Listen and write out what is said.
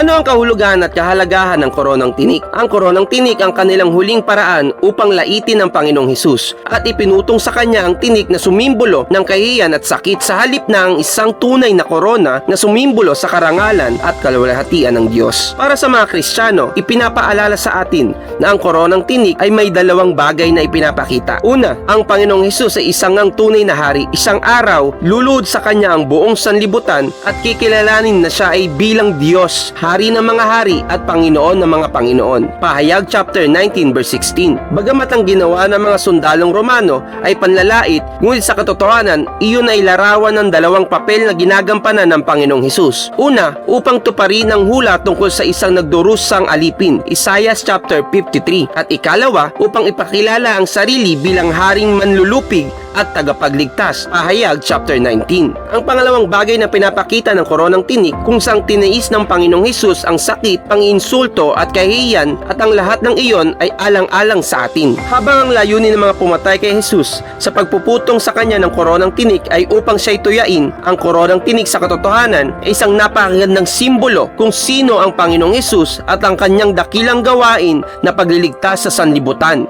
Ano ang kahulugan at kahalagahan ng koronang tinik? Ang koronang tinik ang kanilang huling paraan upang laitin ang Panginoong Hesus at ipinutong sa kanya ang tinik na sumimbolo ng kahihiyan at sakit sa halip na ang isang tunay na korona na sumimbolo sa karangalan at kaluwalhatian ng Diyos. Para sa mga Kristiyano, ipinapaalala sa atin na ang koronang tinik ay may dalawang bagay na ipinapakita. Una, ang Panginoong Hesus ay isang ang tunay na hari. Isang araw, luluhod sa kanya ang buong sanlibutan at kikilalanin na siya ay bilang Diyos, hari ng mga hari at Panginoon ng mga Panginoon. Pahayag chapter 19 verse 16. Bagamat ang ginawa ng mga sundalong Romano ay panlalait, ngunit sa katotohanan, iyon ay larawan ng dalawang papel na ginagampanan ng Panginoong Hesus. Una, upang tuparin ang hula tungkol sa isang nagdurusang alipin, Isaiah chapter 53. At ikalawa, upang ipakilala ang sarili bilang haring manlulupig at tagapagligtas. Pahayag chapter 19. Ang pangalawang bagay na pinapakita ng koronang tinik kung saan tiniis ng Panginoong Hesus ang sakit, pang-insulto at kahihiyan at ang lahat ng iyon ay alang-alang sa atin. Habang ang layunin ng mga pumatay kay Hesus sa pagpuputong sa kanya ng koronang tinik ay upang siya'y tuyain, ang koronang tinik sa katotohanan ay isang napakagandang simbolo kung sino ang Panginoong Hesus at ang kanyang dakilang gawain na pagliligtas sa sanlibutan.